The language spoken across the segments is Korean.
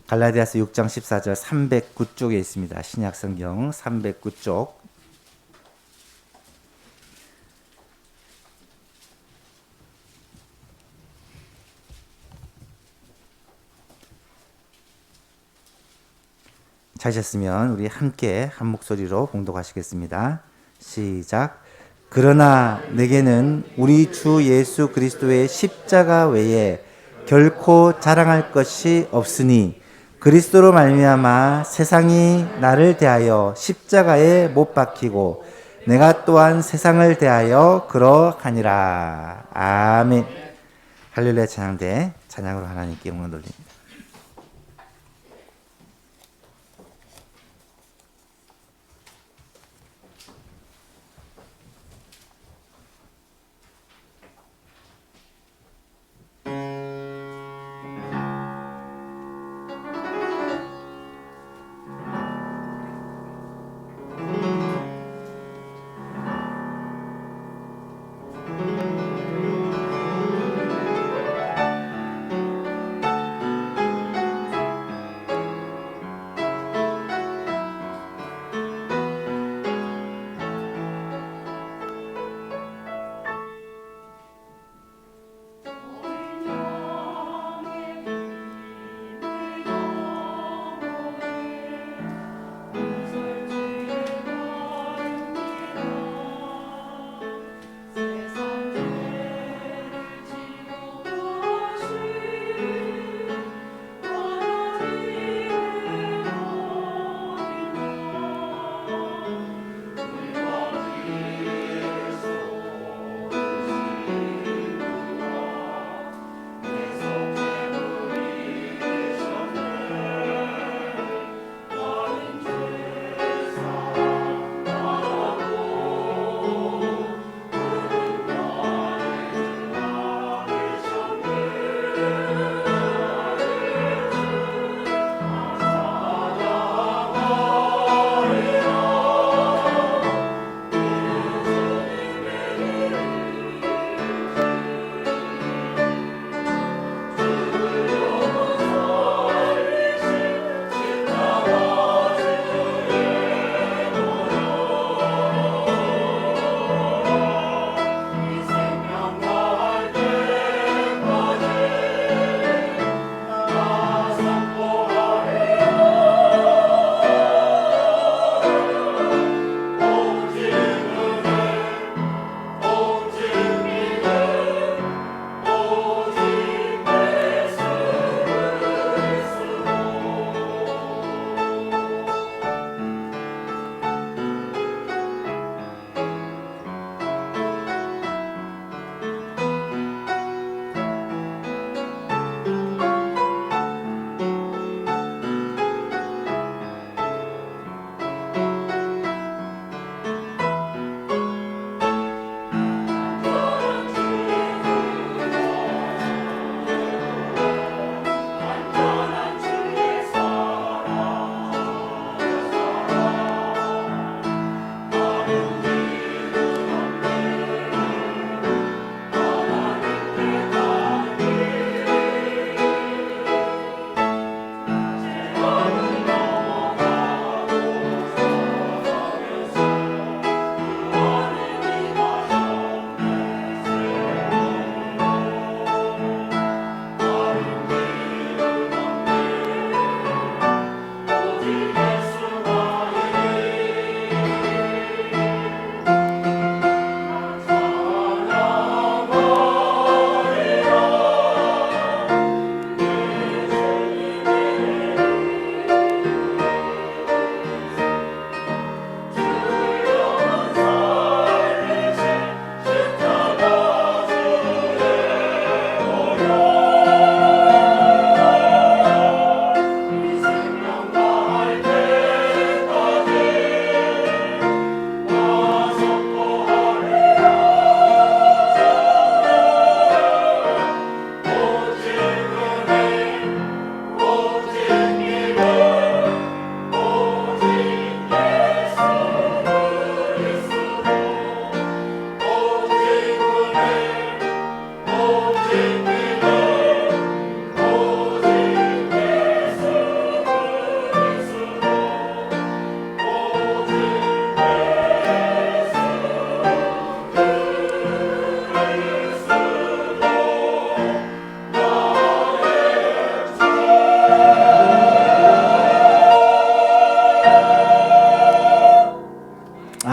갈라디아서 6장 14절 309쪽에 있습니다. 신약성경 309쪽. 찾으셨으면 우리 함께 한 목소리로 봉독하시겠습니다. 시작. 그러나 내게는 우리 주 예수 그리스도의 십자가 외에 결코 자랑할 것이 없으니 그리스도로 말미암아 세상이 나를 대하여 십자가에 못 박히고 내가 또한 세상을 대하여 그러하니라. 아멘. 할렐루야 찬양대 찬양으로 하나님께 영광 돌립니다.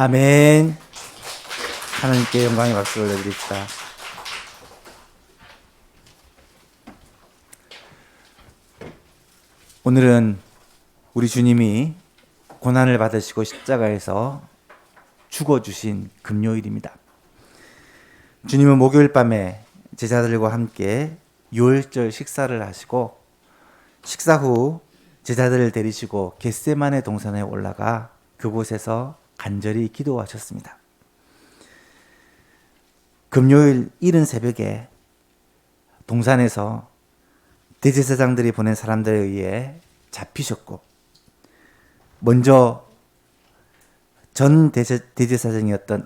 아멘. 하나님께 영광의 박수 올려드립시다. 오늘은 우리 주님이 고난을 받으시고 십자가에서 죽어주신 금요일입니다. 주님은 목요일 밤에 제자들과 함께 유월절 식사를 하시고 식사 후 제자들을 데리시고 겟세마네 동산에 올라가 그곳에서 간절히 기도하셨습니다. 금요일 이른 새벽에 동산에서 대제사장들이 보낸 사람들에 의해 잡히셨고 먼저 전 대제사장이었던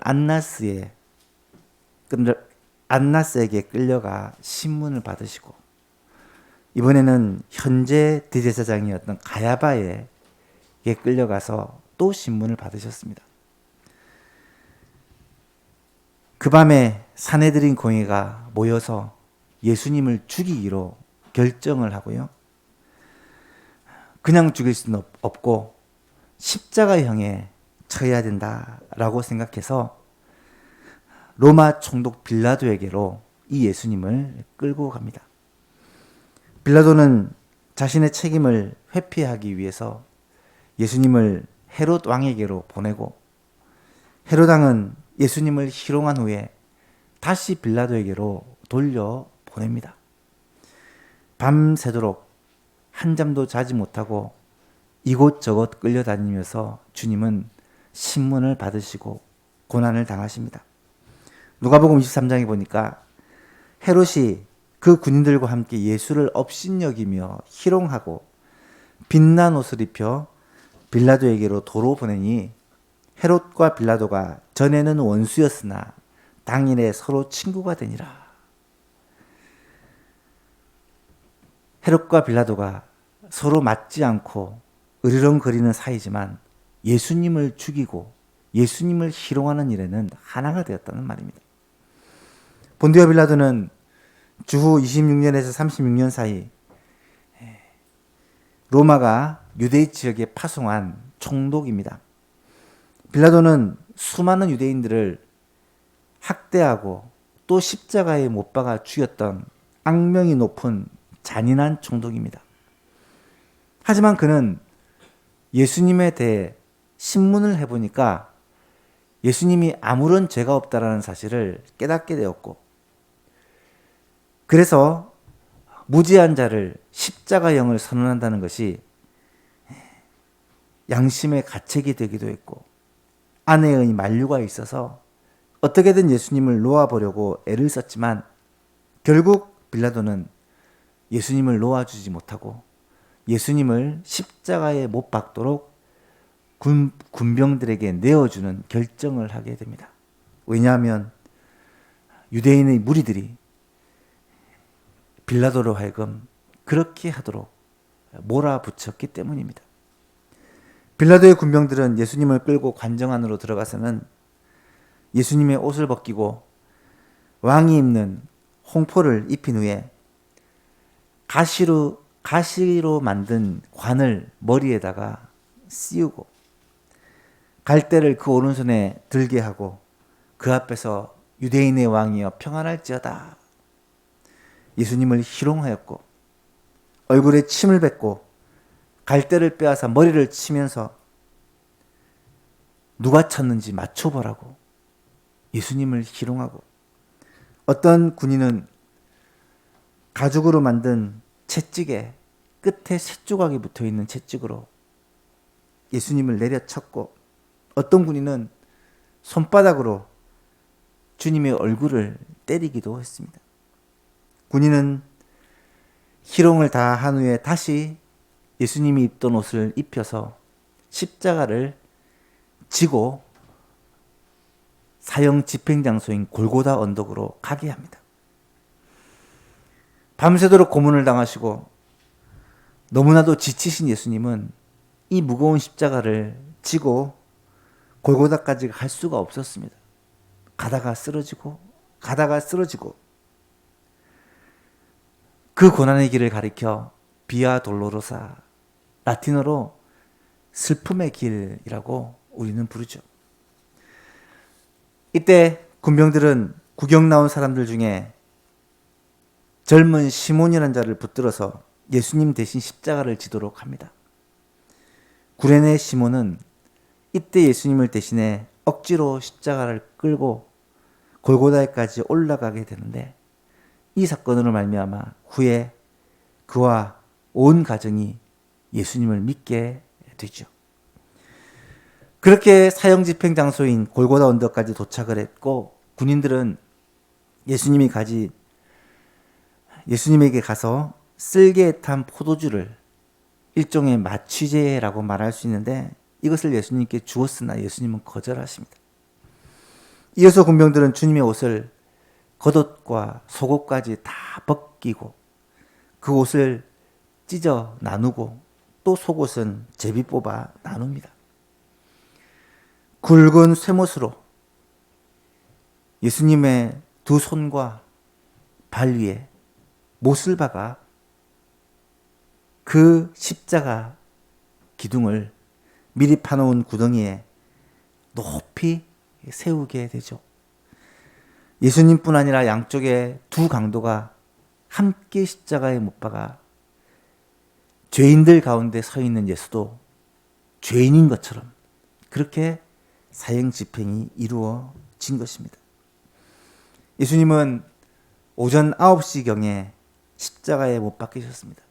안나스에게 끌려가 신문을 받으시고 이번에는 현재 대제사장이었던 가야바에게 끌려가서 또 신문을 받으셨습니다. 그 밤에 산헤드린 공회가 모여서 예수님을 죽이기로 결정을 하고요. 그냥 죽일 수는 없고 십자가형에 처해야 된다라고 생각해서 로마 총독 빌라도에게로 이 예수님을 끌고 갑니다. 빌라도는 자신의 책임을 회피하기 위해서 예수님을 헤롯 왕에게로 보내고 헤롯 왕은 예수님을 희롱한 후에 다시 빌라도에게로 돌려보냅니다. 밤새도록 한잠도 자지 못하고 이곳저곳 끌려다니면서 주님은 신문을 받으시고 고난을 당하십니다. 누가복음 23장에 보니까 헤롯이 그 군인들과 함께 예수를 업신여기며 희롱하고 빛난 옷을 입혀 빌라도에게로 도로 보내니 헤롯과 빌라도가 전에는 원수였으나 당일에 서로 친구가 되니라. 헤롯과 빌라도가 서로 맞지 않고 으르렁거리는 사이지만 예수님을 죽이고 예수님을 희롱하는 일에는 하나가 되었다는 말입니다. 본디오 빌라도는 주후 26년에서 36년 사이 로마가 유대인 지역에 파송한 총독입니다. 빌라도는 수많은 유대인들을 학대하고 또 십자가에 못 박아 죽였던 악명이 높은 잔인한 총독입니다. 하지만 그는 예수님에 대해 신문을 해보니까 예수님이 아무런 죄가 없다라는 사실을 깨닫게 되었고 그래서 무지한 자를 십자가형을 선언한다는 것이 양심의 가책이 되기도 했고 아내의 만류가 있어서 어떻게든 예수님을 놓아보려고 애를 썼지만 결국 빌라도는 예수님을 놓아주지 못하고 예수님을 십자가에 못 박도록 군병들에게 내어주는 결정을 하게 됩니다. 왜냐하면 유대인의 무리들이 빌라도로 하여금 그렇게 하도록 몰아붙였기 때문입니다. 빌라도의 군병들은 예수님을 끌고 관정 안으로 들어가서는 예수님의 옷을 벗기고 왕이 입는 홍포를 입힌 후에 가시로 만든 관을 머리에다가 씌우고 갈대를 그 오른손에 들게 하고 그 앞에서 유대인의 왕이여 평안할지어다 예수님을 희롱하였고 얼굴에 침을 뱉고 갈대를 빼앗아 머리를 치면서 누가 쳤는지 맞춰보라고 예수님을 희롱하고 어떤 군인은 가죽으로 만든 채찍에 끝에 셋조각이 붙어있는 채찍으로 예수님을 내려쳤고 어떤 군인은 손바닥으로 주님의 얼굴을 때리기도 했습니다. 군인은 희롱을 다 한 후에 다시 예수님이 입던 옷을 입혀서 십자가를 지고 사형 집행장소인 골고다 언덕으로 가게 합니다. 밤새도록 고문을 당하시고 너무나도 지치신 예수님은 이 무거운 십자가를 지고 골고다까지 갈 수가 없었습니다. 가다가 쓰러지고 그 고난의 길을 가리켜 비아 돌로로사, 라틴어로 슬픔의 길이라고 우리는 부르죠. 이때 군병들은 구경 나온 사람들 중에 젊은 시몬이라는 자를 붙들어서 예수님 대신 십자가를 지도록 합니다. 구레네 시몬은 이때 예수님을 대신해 억지로 십자가를 끌고 골고다에까지 올라가게 되는데, 이 사건으로 말미암아 후에 그와 온 가정이 예수님을 믿게 되죠. 그렇게 사형 집행 장소인 골고다 언덕까지 도착을 했고, 군인들은 예수님에게 가서 쓸개에 탄 포도주를, 일종의 마취제라고 말할 수 있는데, 이것을 예수님께 주었으나 예수님은 거절하십니다. 이어서 군병들은 주님의 옷을 겉옷과 속옷까지 다 벗기고 그 옷을 찢어 나누고 또 속옷은 제비 뽑아 나눕니다. 굵은 쇠못으로 예수님의 두 손과 발 위에 못을 박아 그 십자가 기둥을 미리 파놓은 구덩이에 높이 세우게 되죠. 예수님뿐 아니라 양쪽에 두 강도가 함께 십자가에 못 박아 죄인들 가운데 서 있는 예수도 죄인인 것처럼 그렇게 사형 집행이 이루어진 것입니다. 예수님은 오전 9시경에 십자가에 못 박히셨습니다.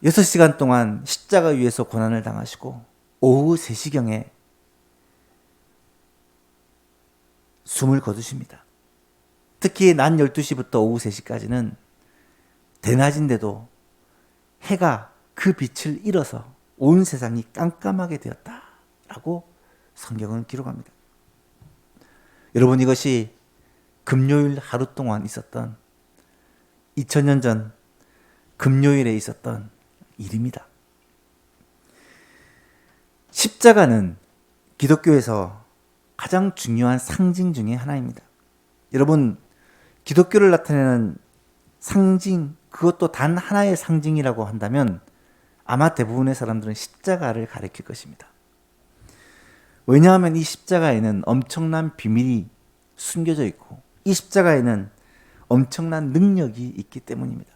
6시간 동안 십자가 위에서 고난을 당하시고 오후 3시경에 숨을 거두십니다. 특히 낮 12시부터 오후 3시까지는 대낮인데도 해가 그 빛을 잃어서 온 세상이 깜깜하게 되었다라고 성경은 기록합니다. 여러분, 이것이 금요일 하루 동안 있었던 2000년 전 금요일에 있었던 일입니다. 십자가는 기독교에서 가장 중요한 상징 중에 하나입니다. 여러분, 기독교를 나타내는 상징, 그것도 단 하나의 상징이라고 한다면 아마 대부분의 사람들은 십자가를 가리킬 것입니다. 왜냐하면 이 십자가에는 엄청난 비밀이 숨겨져 있고 이 십자가에는 엄청난 능력이 있기 때문입니다.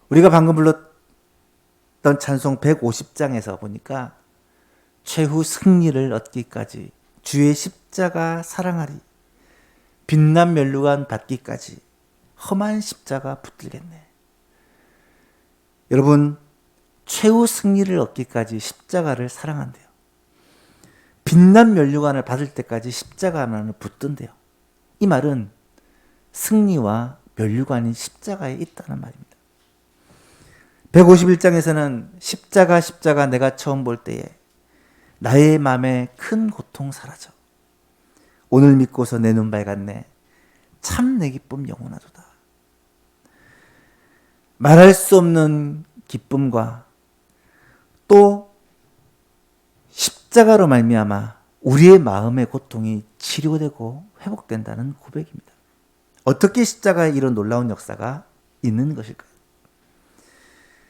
우리가 방금 불렀던 찬송 150장에서 보니까 최후 승리를 얻기까지 주의 십자가 사랑하리, 빛난 면류관 받기까지 험한 십자가 붙들겠네. 여러분, 최후 승리를 얻기까지 십자가를 사랑한대요. 빛난 면류관을 받을 때까지 십자가 하나를 붙든대요. 이 말은 승리와 면류관이 십자가에 있다는 말입니다. 151장에서는 십자가 내가 처음 볼 때에 나의 마음에 큰 고통 사라져. 오늘 믿고서 내 눈 밝았네. 참 내 기쁨 영원하도다. 말할 수 없는 기쁨과 또 십자가로 말미암아 우리의 마음의 고통이 치료되고 회복된다는 고백입니다. 어떻게 십자가에 이런 놀라운 역사가 있는 것일까요?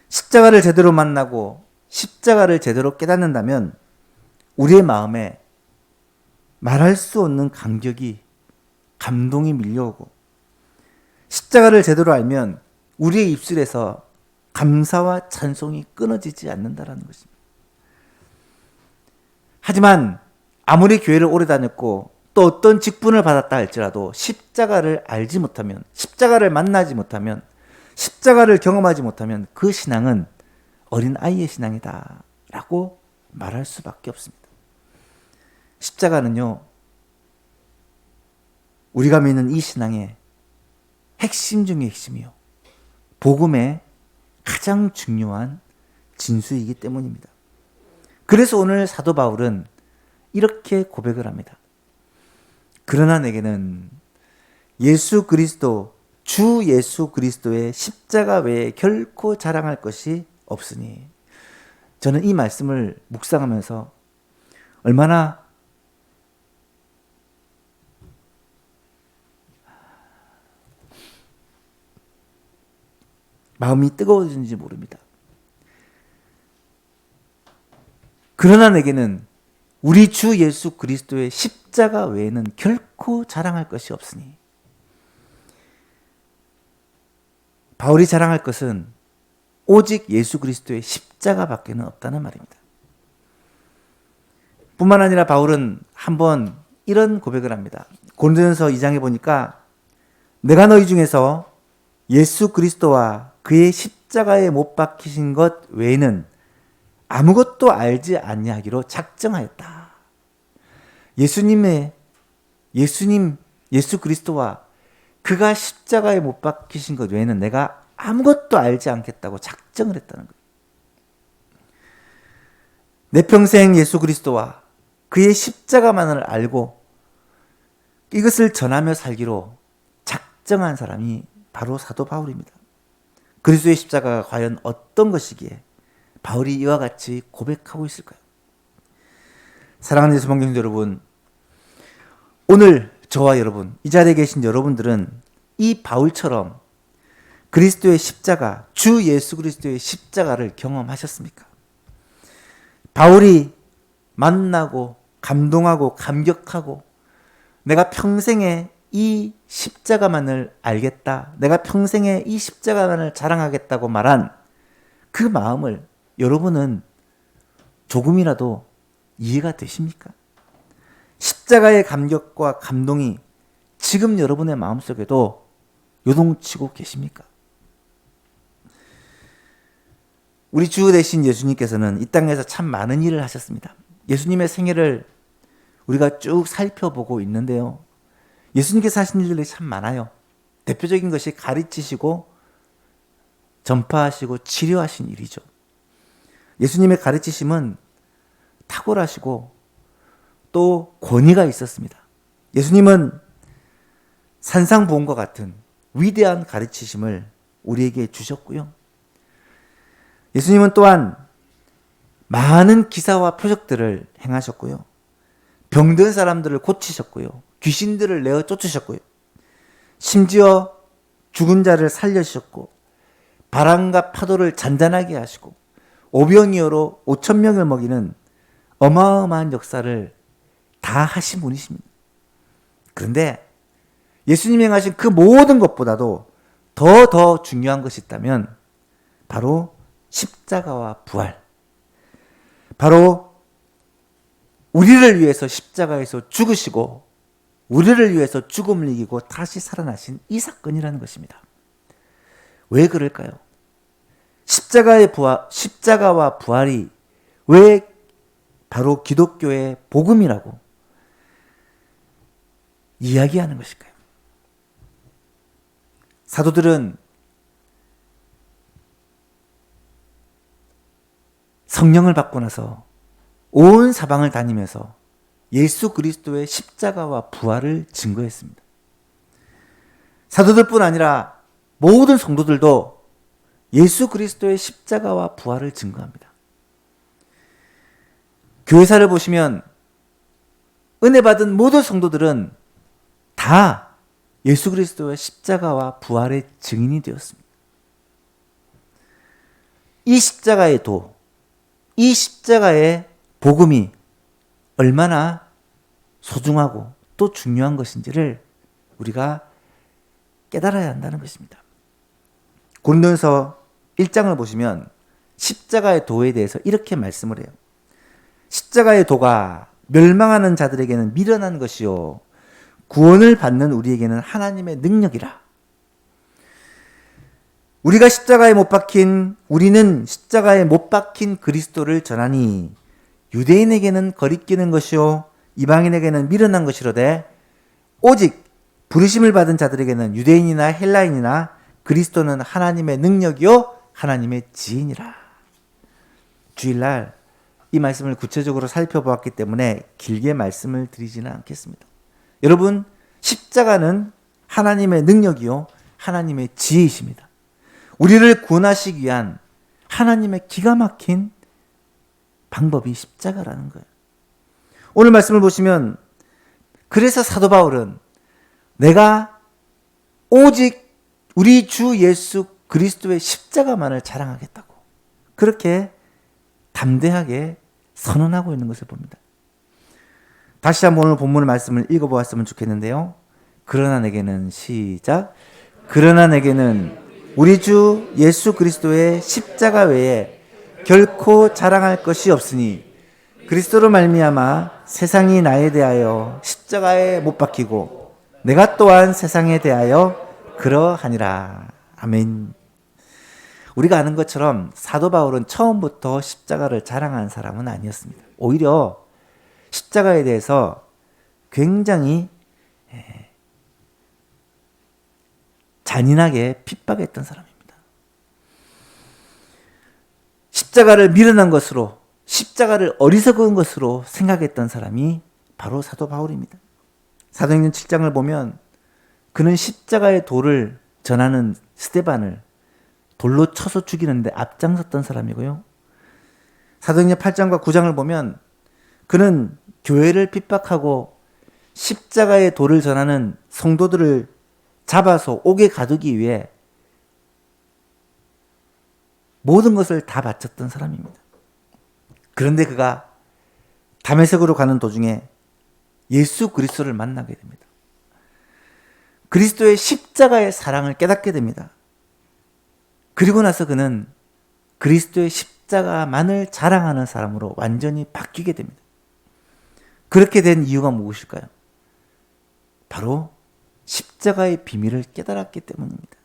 십자가를 제대로 만나고 십자가를 제대로 깨닫는다면 우리의 마음에 말할 수 없는 감동이 밀려오고, 십자가를 제대로 알면 우리의 입술에서 감사와 찬송이 끊어지지 않는다는 것입니다. 하지만 아무리 교회를 오래 다녔고 또 어떤 직분을 받았다 할지라도 십자가를 알지 못하면, 십자가를 만나지 못하면, 십자가를 경험하지 못하면 그 신앙은 어린아이의 신앙이다 라고 말할 수밖에 없습니다. 십자가는요, 우리가 믿는 이 신앙의 핵심 중의 핵심이요, 복음의 가장 중요한 진수이기 때문입니다. 그래서 오늘 사도 바울은 이렇게 고백을 합니다. 그러나 내게는 주 예수 그리스도의 십자가 외에 결코 자랑할 것이 없으니. 저는 이 말씀을 묵상하면서 얼마나 마음이 뜨거워지는지 모릅니다. 그러나 내게는 우리 주 예수 그리스도의 십자가 외에는 결코 자랑할 것이 없으니, 바울이 자랑할 것은 오직 예수 그리스도의 십자가밖에는 없다는 말입니다. 뿐만 아니라 바울은 한번 이런 고백을 합니다. 고린도전서 2장에 보니까 내가 너희 중에서 예수 그리스도와 그의 십자가에 못 박히신 것 외에는 아무것도 알지 아니하기로 작정하였다. 예수 그리스도와 그가 십자가에 못 박히신 것 외에는 내가 아무것도 알지 않겠다고 작정을 했다는 거예요. 내 평생 예수 그리스도와 그의 십자가만을 알고 이것을 전하며 살기로 작정한 사람이 바로 사도 바울입니다. 그리스도의 십자가가 과연 어떤 것이기에 바울이 이와 같이 고백하고 있을까요? 사랑하는 예수 성경 여러분, 오늘 저와 여러분, 이 자리에 계신 여러분들은 이 바울처럼 그리스도의 십자가, 주 예수 그리스도의 십자가를 경험하셨습니까? 바울이 만나고 감동하고 감격하고 내가 평생에 이 십자가만을 알겠다, 내가 평생에 이 십자가만을 자랑하겠다고 말한 그 마음을 여러분은 조금이라도 이해가 되십니까? 십자가의 감격과 감동이 지금 여러분의 마음속에도 요동치고 계십니까? 우리 주 되신 예수님께서는 이 땅에서 참 많은 일을 하셨습니다. 예수님의 생애를 우리가 쭉 살펴보고 있는데요. 예수님께서 하신 일들이 참 많아요. 대표적인 것이 가르치시고 전파하시고 치료하신 일이죠. 예수님의 가르치심은 탁월하시고 또 권위가 있었습니다. 예수님은 산상보험과 같은 위대한 가르치심을 우리에게 주셨고요. 예수님은 또한 많은 기사와 표적들을 행하셨고요. 병든 사람들을 고치셨고요. 귀신들을 내어 쫓으셨고요. 심지어 죽은 자를 살려주셨고 바람과 파도를 잔잔하게 하시고 오병이어로 5,000명을 먹이는 어마어마한 역사를 다 하신 분이십니다. 그런데 예수님이 행하신 그 모든 것보다도 더 중요한 것이 있다면 바로 십자가와 부활, 바로 우리를 위해서 십자가에서 죽으시고 우리를 위해서 죽음을 이기고 다시 살아나신 이 사건이라는 것입니다. 왜 그럴까요? 십자가와 부활이 왜 바로 기독교의 복음이라고 이야기하는 것일까요? 사도들은 성령을 받고 나서 온 사방을 다니면서 예수 그리스도의 십자가와 부활을 증거했습니다. 사도들뿐 아니라 모든 성도들도 예수 그리스도의 십자가와 부활을 증거합니다. 교회사를 보시면 은혜 받은 모든 성도들은 다 예수 그리스도의 십자가와 부활의 증인이 되었습니다. 이 십자가의 도, 이 십자가의 복음이 얼마나 소중하고 또 중요한 것인지를 우리가 깨달아야 한다는 것입니다. 고린도전서 1장을 보시면 십자가의 도에 대해서 이렇게 말씀을 해요. 십자가의 도가 멸망하는 자들에게는 미련한 것이요 구원을 받는 우리에게는 하나님의 능력이라. 우리는 십자가에 못 박힌 그리스도를 전하니 유대인에게는 거리끼는 것이요 이방인에게는 미련한 것이로되 오직 부르심을 받은 자들에게는 유대인이나 헬라인이나 그리스도는 하나님의 능력이요 하나님의 지혜니라. 주일날 이 말씀을 구체적으로 살펴보았기 때문에 길게 말씀을 드리지는 않겠습니다. 여러분, 십자가는 하나님의 능력이요 하나님의 지혜이십니다. 우리를 구원하시기 위한 하나님의 기가 막힌 방법이 십자가라는 거예요. 오늘 말씀을 보시면 그래서 사도 바울은 내가 오직 우리 주 예수 그리스도의 십자가만을 자랑하겠다고 그렇게 담대하게 선언하고 있는 것을 봅니다. 다시 한번 오늘 본문 말씀을 읽어보았으면 좋겠는데요. 그러나 내게는 시작. 그러나 내게는 우리 주 예수 그리스도의 십자가 외에 결코 자랑할 것이 없으니 그리스도로 말미암아 세상이 나에 대하여 십자가에 못 박히고 내가 또한 세상에 대하여 그러하니라. 아멘. 우리가 아는 것처럼 사도 바울은 처음부터 십자가를 자랑한 사람은 아니었습니다. 오히려 십자가에 대해서 굉장히 잔인하게 핍박했던 사람입니다. 십자가를 미련한 것으로, 십자가를 어리석은 것으로 생각했던 사람이 바로 사도 바울입니다. 사도행전 7장을 보면 그는 십자가의 도를 전하는 스데반을 돌로 쳐서 죽이는데 앞장섰던 사람이고요. 사도행전 8장과 9장을 보면 그는 교회를 핍박하고 십자가의 도를 전하는 성도들을 잡아서 옥에 가두기 위해 모든 것을 다 바쳤던 사람입니다. 그런데 그가 다메섹으로 가는 도중에 예수 그리스도를 만나게 됩니다. 그리스도의 십자가의 사랑을 깨닫게 됩니다. 그리고 나서 그는 그리스도의 십자가만을 자랑하는 사람으로 완전히 바뀌게 됩니다. 그렇게 된 이유가 무엇일까요? 바로 십자가의 비밀을 깨달았기 때문입니다.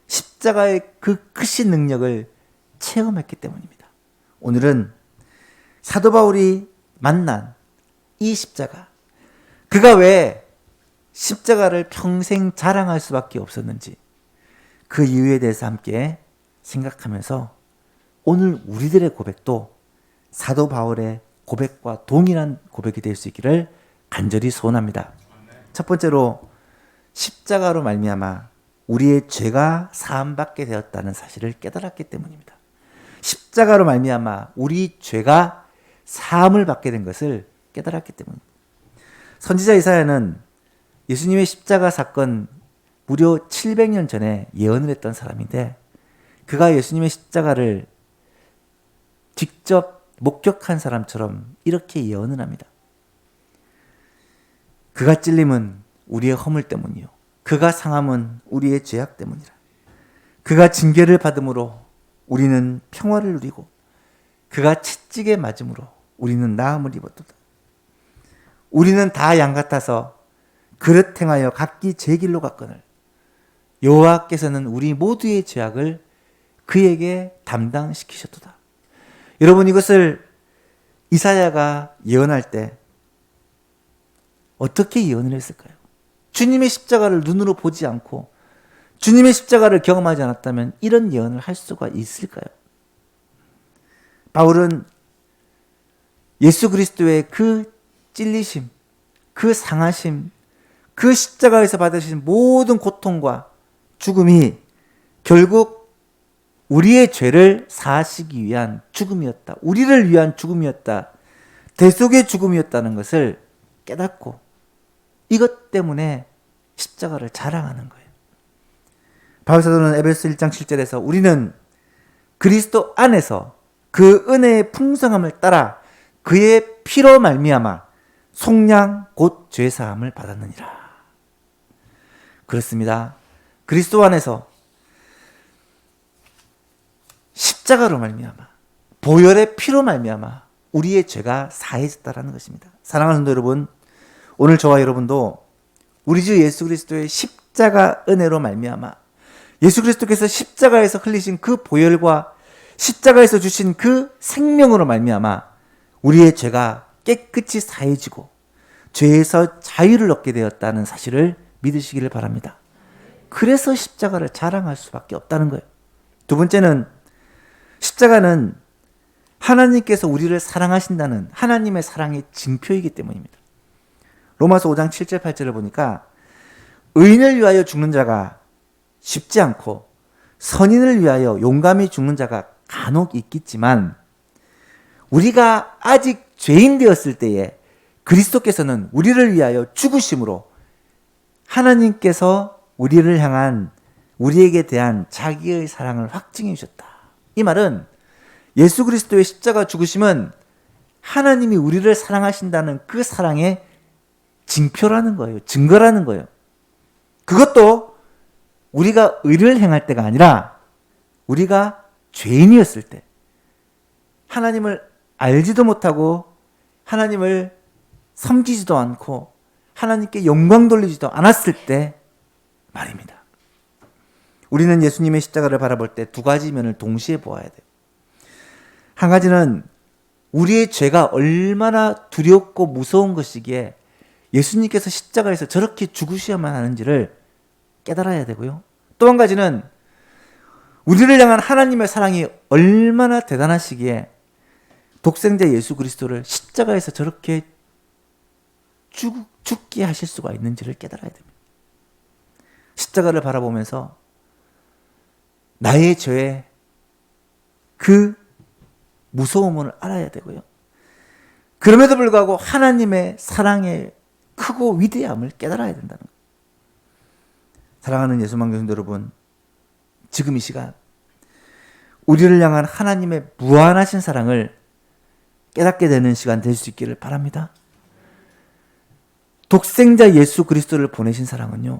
십자가의 그 크신 능력을 체험했기 때문입니다. 오늘은 사도 바울이 만난 이 십자가, 그가 왜 십자가를 평생 자랑할 수밖에 없었는지 그 이유에 대해서 함께 생각하면서 오늘 우리들의 고백도 사도 바울의 고백과 동일한 고백이 될 수 있기를 간절히 소원합니다. 첫 번째로 십자가로 말미암아 우리의 죄가 사함받게 되었다는 사실을 깨달았기 때문입니다. 십자가로 말미암아 우리 죄가 사함을 받게 된 것을 깨달았기 때문입니다. 선지자 이사야는 예수님의 십자가 사건 무려 700년 전에 예언을 했던 사람인데 그가 예수님의 십자가를 직접 목격한 사람처럼 이렇게 예언을 합니다. 그가 찔림은 우리의 허물 때문이요 그가 상함은 우리의 죄악 때문이라. 그가 징계를 받음으로 우리는 평화를 누리고 그가 채찍에 맞음으로 우리는 나음을 입었도다. 우리는 다 양 같아서 그릇 행하여 각기 제 길로 갔거늘 여호와께서는 우리 모두의 죄악을 그에게 담당시키셨도다. 여러분, 이것을 이사야가 예언할 때 어떻게 예언을 했을까요? 주님의 십자가를 눈으로 보지 않고 주님의 십자가를 경험하지 않았다면 이런 예언을 할 수가 있을까요? 바울은 예수 그리스도의 그 찔리심, 그 상하심, 그 십자가에서 받으신 모든 고통과 죽음이 결국 우리의 죄를 사하시기 위한 죽음이었다. 우리를 위한 죽음이었다. 대속의 죽음이었다는 것을 깨닫고 이것 때문에 십자가를 자랑하는 거예요. 바울사도는 에베소 1장 7절에서 우리는 그리스도 안에서 그 은혜의 풍성함을 따라 그의 피로 말미암아 속량 곧 죄사함을 받았느니라. 그렇습니다. 그리스도 안에서 십자가로 말미암아 보혈의 피로 말미암아 우리의 죄가 사해졌다라는 것입니다. 사랑하는 성도 여러분, 오늘 저와 여러분도 우리 주 예수 그리스도의 십자가 은혜로 말미암아 예수 그리스도께서 십자가에서 흘리신 그 보혈과 십자가에서 주신 그 생명으로 말미암아 우리의 죄가 깨끗이 사해지고 죄에서 자유를 얻게 되었다는 사실을 믿으시기를 바랍니다. 그래서 십자가를 자랑할 수밖에 없다는 거예요. 두 번째는 십자가는 하나님께서 우리를 사랑하신다는 하나님의 사랑의 징표이기 때문입니다. 로마서 5장 7절 8절을 보니까 의인을 위하여 죽는 자가 쉽지 않고 선인을 위하여 용감히 죽는 자가 간혹 있겠지만 우리가 아직 죄인 되었을 때에 그리스도께서는 우리를 위하여 죽으심으로 하나님께서 우리를 향한 우리에게 대한 자기의 사랑을 확증해 주셨다. 이 말은 예수 그리스도의 십자가 죽으심은 하나님이 우리를 사랑하신다는 그 사랑의 징표라는 거예요. 증거라는 거예요. 그것도 우리가 의를 행할 때가 아니라 우리가 죄인이었을 때, 하나님을 알지도 못하고 하나님을 섬기지도 않고 하나님께 영광 돌리지도 않았을 때 말입니다. 우리는 예수님의 십자가를 바라볼 때 두 가지 면을 동시에 보아야 돼요. 한 가지는 우리의 죄가 얼마나 두렵고 무서운 것이기에 예수님께서 십자가에서 저렇게 죽으셔야만 하는지를 깨달아야 되고요. 또 한 가지는 우리를 향한 하나님의 사랑이 얼마나 대단하시기에 독생자 예수 그리스도를 십자가에서 저렇게 죽게 하실 수가 있는지를 깨달아야 됩니다. 십자가를 바라보면서 나의 죄의 그 무서움을 알아야 되고요. 그럼에도 불구하고 하나님의 사랑의 크고 위대함을 깨달아야 된다는 거예요. 사랑하는 예수망교인도 여러분, 지금 이 시간 우리를 향한 하나님의 무한하신 사랑을 깨닫게 되는 시간 될 수 있기를 바랍니다. 독생자 예수 그리스도를 보내신 사랑은요,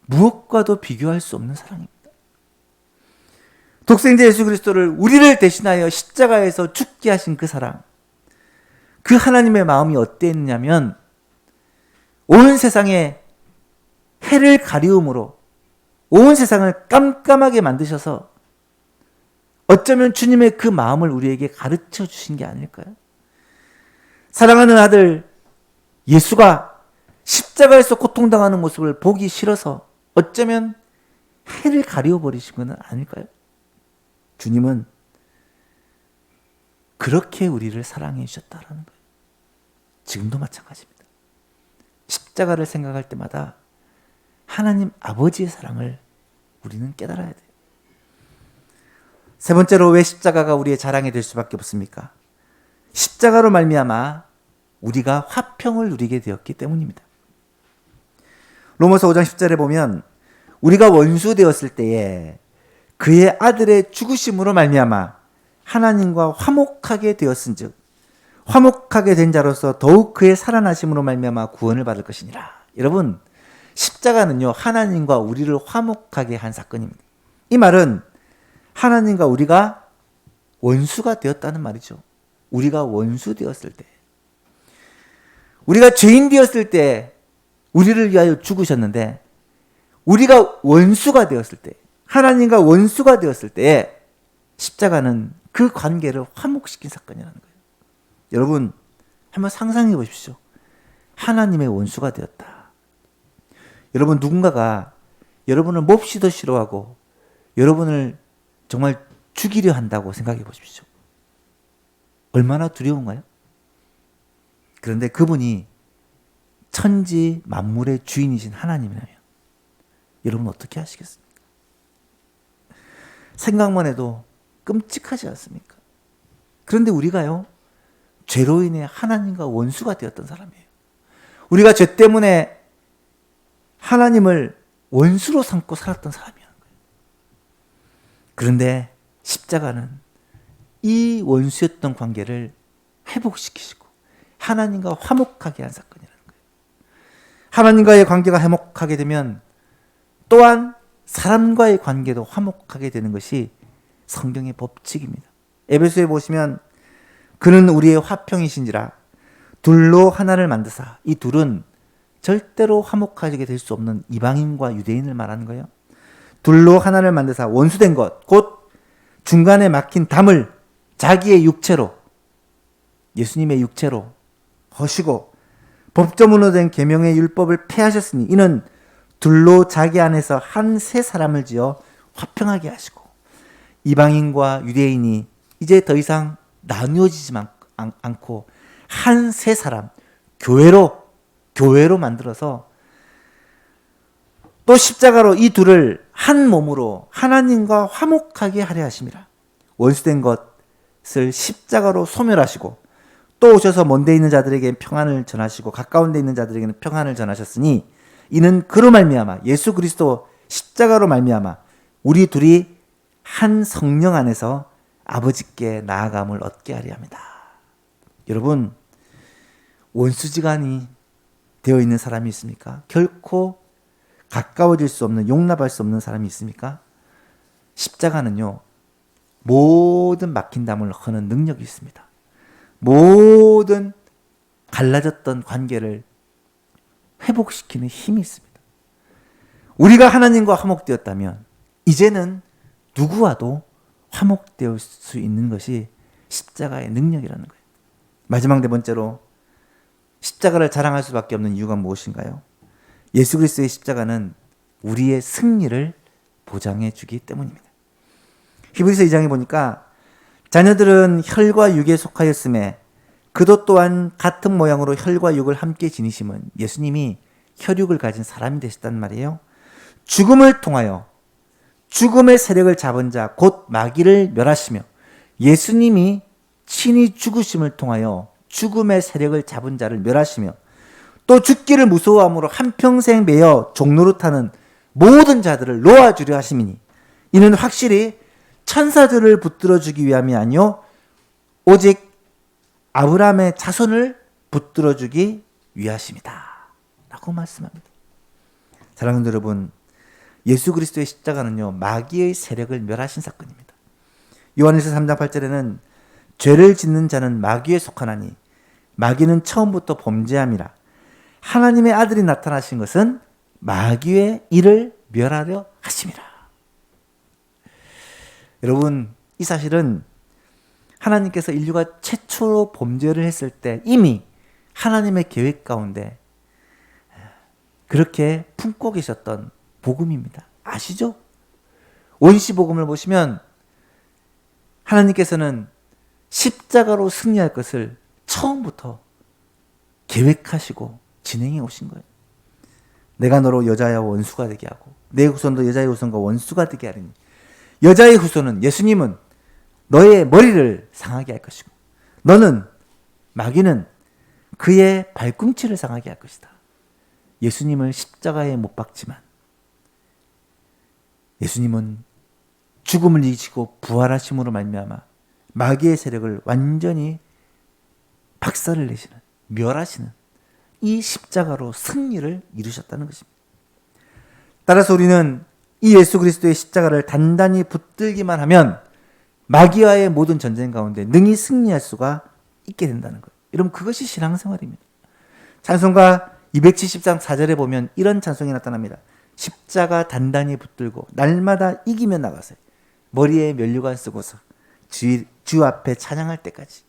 무엇과도 비교할 수 없는 사랑입니다. 독생자 예수 그리스도를 우리를 대신하여 십자가에서 죽게 하신 그 사랑, 그 하나님의 마음이 어땠냐면 온 세상에 해를 가리움으로 온 세상을 깜깜하게 만드셔서 어쩌면 주님의 그 마음을 우리에게 가르쳐 주신 게 아닐까요? 사랑하는 아들 예수가 십자가에서 고통당하는 모습을 보기 싫어서 어쩌면 해를 가리워버리신 건 아닐까요? 주님은 그렇게 우리를 사랑해 주셨다라는 거예요. 지금도 마찬가지입니다. 십자가를 생각할 때마다 하나님 아버지의 사랑을 우리는 깨달아야 돼요. 세 번째로 왜 십자가가 우리의 자랑이 될 수밖에 없습니까? 십자가로 말미암아 우리가 화평을 누리게 되었기 때문입니다. 로마서 5장 10절에 보면 우리가 원수 되었을 때에 그의 아들의 죽으심으로 말미암아 하나님과 화목하게 되었은즉 화목하게 된 자로서 더욱 그의 살아나심으로 말미암아 구원을 받을 것이니라. 여러분, 십자가는요, 하나님과 우리를 화목하게 한 사건입니다. 이 말은 하나님과 우리가 원수가 되었다는 말이죠. 우리가 원수 되었을 때, 우리가 죄인 되었을 때 우리를 위하여 죽으셨는데, 우리가 원수가 되었을 때, 하나님과 원수가 되었을 때에 십자가는 그 관계를 화목시킨 사건이라는 거예요. 여러분, 한번 상상해 보십시오. 하나님의 원수가 되었다. 여러분, 누군가가 여러분을 몹시도 싫어하고 여러분을 정말 죽이려 한다고 생각해 보십시오. 얼마나 두려운가요? 그런데 그분이 천지 만물의 주인이신 하나님이라면 여러분 어떻게 하시겠습니까? 생각만 해도 끔찍하지 않습니까? 그런데 우리가요, 죄로 인해 하나님과 원수가 되었던 사람이에요. 우리가 죄 때문에 하나님을 원수로 삼고 살았던 사람이라는 거예요. 그런데 십자가는 이 원수였던 관계를 회복시키시고 하나님과 화목하게 한 사건이라는 거예요. 하나님과의 관계가 회복하게 되면 또한 사람과의 관계도 화목하게 되는 것이 성경의 법칙입니다. 에베소에 보시면 그는 우리의 화평이신지라 둘로 하나를 만드사, 이 둘은 절대로 화목하게 될 수 없는 이방인과 유대인을 말하는 거예요. 둘로 하나를 만드사 원수된 것, 곧 중간에 막힌 담을 자기의 육체로, 예수님의 육체로 허시고 법조문으로 된 계명의 율법을 폐하셨으니 이는 둘로 자기 안에서 한 새 사람을 지어 화평하게 하시고 이방인과 유대인이 이제 더 이상 나누어지지 않고 한 새 사람, 교회로 만들어서 또 십자가로 이 둘을 한 몸으로 하나님과 화목하게 하려 하심이라. 원수된 것을 십자가로 소멸하시고 또 오셔서 먼데 있는 자들에게 평안을 전하시고 가까운 데 있는 자들에게는 평안을 전하셨으니 이는 그로 말미암아 예수 그리스도 십자가로 말미암아 우리 둘이 한 성령 안에서 아버지께 나아감을 얻게 하려 합니다. 여러분, 원수지간이 되어 있는 사람이 있습니까? 결코 가까워질 수 없는, 용납할 수 없는 사람이 있습니까? 십자가는요, 모든 막힌 담을 허는 능력이 있습니다. 모든 갈라졌던 관계를 회복시키는 힘이 있습니다. 우리가 하나님과 화목되었다면 이제는 누구와도 화목되어 수 있는 것이 십자가의 능력이라는 거예요. 마지막 네 번째로 십자가를 자랑할 수밖에 없는 이유가 무엇인가요? 예수 그리스도의 십자가는 우리의 승리를 보장해 주기 때문입니다. 히브리서 2장에 보니까 자녀들은 혈과 육에 속하였음에 그도 또한 같은 모양으로 혈과 육을 함께 지니심은 예수님이 혈육을 가진 사람이 되셨단 말이에요. 죽음을 통하여 죽음의 세력을 잡은 자 곧 마귀를 멸하시며 예수님이 친히 죽으심을 통하여 죽음의 세력을 잡은 자를 멸하시며 또 죽기를 무서워함으로 한평생 매여 종노릇하는 모든 자들을 놓아주려 하심이니 이는 확실히 천사들을 붙들어주기 위함이 아니요 오직 아브라함의 자손을 붙들어주기 위하심이다 라고 말씀합니다. 사랑하는 여러분, 예수 그리스도의 십자가는요, 마귀의 세력을 멸하신 사건입니다. 요한일서 3장 8절에는 죄를 짓는 자는 마귀에 속하나니 마귀는 처음부터 범죄함이라. 하나님의 아들이 나타나신 것은 마귀의 일을 멸하려 하심이라. 여러분, 이 사실은 하나님께서 인류가 최초로 범죄를 했을 때 이미 하나님의 계획 가운데 그렇게 품고 계셨던 복음입니다. 아시죠? 원시복음을 보시면 하나님께서는 십자가로 승리할 것을 처음부터 계획하시고 진행해 오신 거예요. 내가 너로 여자와 원수가 되게 하고 내 후손도 여자의 후손과 원수가 되게 하리니 여자의 후손은 예수님은 너의 머리를 상하게 할 것이고 너는 마귀는 그의 발꿈치를 상하게 할 것이다. 예수님을 십자가에 못 박지만 예수님은 죽음을 이기시고 부활하심으로 말미암아 마귀의 세력을 완전히 박살을 내시는, 멸하시는 이 십자가로 승리를 이루셨다는 것입니다. 따라서 우리는 이 예수 그리스도의 십자가를 단단히 붙들기만 하면 마귀와의 모든 전쟁 가운데 능히 승리할 수가 있게 된다는 거예요. 여러분, 그것이 신앙생활입니다. 찬송가 273 4절에 보면 이런 찬송이 나타납니다. 십자가 단단히 붙들고 날마다 이기며 나가세요. 머리에 면류관 쓰고서 주 앞에 찬양할 때까지.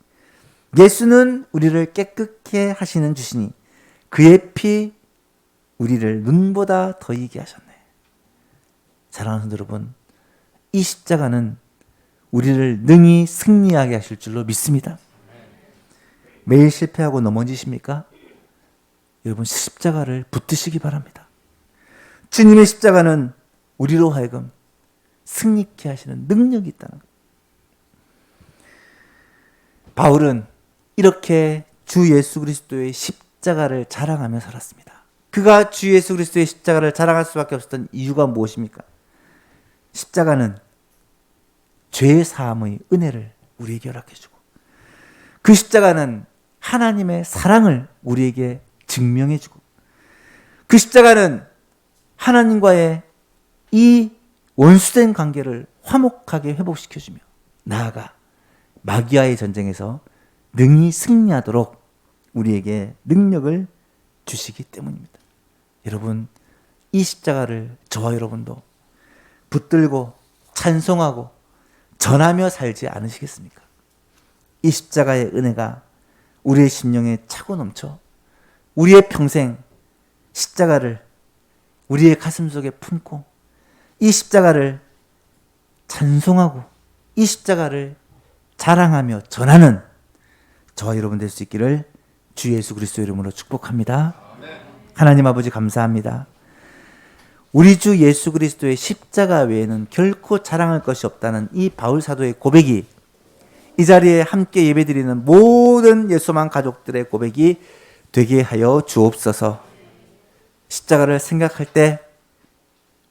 예수는 우리를 깨끗게 하시는 주시니 그의 피 우리를 눈보다 더 이기게 하셨네. 사랑하는 여러분, 이 십자가는 우리를 능히 승리하게 하실 줄로 믿습니다. 매일 실패하고 넘어지십니까? 여러분, 십자가를 붙드시기 바랍니다. 주님의 십자가는 우리로 하여금 승리케 하시는 능력이 있다는 것. 바울은 이렇게 주 예수 그리스도의 십자가를 자랑하며 살았습니다. 그가 주 예수 그리스도의 십자가를 자랑할 수밖에 없었던 이유가 무엇입니까? 십자가는 죄 사함의 은혜를 우리에게 허락해 주고 그 십자가는 하나님의 사랑을 우리에게 증명해 주고 그 십자가는 하나님과의 이 원수된 관계를 화목하게 회복시켜 주며 나아가 마귀와의 전쟁에서 능히 승리하도록 우리에게 능력을 주시기 때문입니다. 여러분, 이 십자가를 저와 여러분도 붙들고 찬송하고 전하며 살지 않으시겠습니까? 이 십자가의 은혜가 우리의 심령에 차고 넘쳐 우리의 평생 십자가를 우리의 가슴 속에 품고 이 십자가를 찬송하고 이 십자가를 자랑하며 전하는 저와 여러분 될 수 있기를 주 예수 그리스도 이름으로 축복합니다. 하나님 아버지 감사합니다. 우리 주 예수 그리스도의 십자가 외에는 결코 자랑할 것이 없다는 이 바울 사도의 고백이 이 자리에 함께 예배드리는 모든 예수만 가족들의 고백이 되게 하여 주옵소서. 십자가를 생각할 때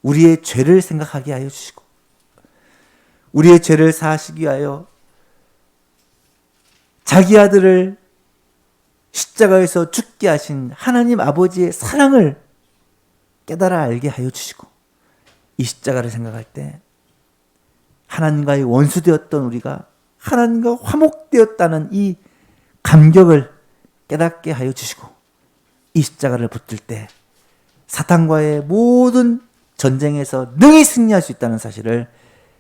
우리의 죄를 생각하게 하여 주시고 우리의 죄를 사하시기 위하여 자기 아들을 십자가에서 죽게 하신 하나님 아버지의 사랑을 깨달아 알게 하여 주시고, 이 십자가를 생각할 때 하나님과의 원수되었던 우리가 하나님과 화목되었다는 이 감격을 깨닫게 하여 주시고, 이 십자가를 붙들 때 사탄과의 모든 전쟁에서 능히 승리할 수 있다는 사실을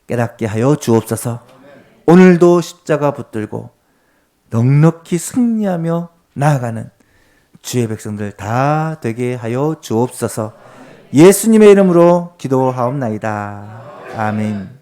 깨닫게 하여 주옵소서. 오늘도 십자가 붙들고 넉넉히 승리하며 나아가는 주의 백성들 다 되게 하여 주옵소서. 예수님의 이름으로 기도하옵나이다. 아멘.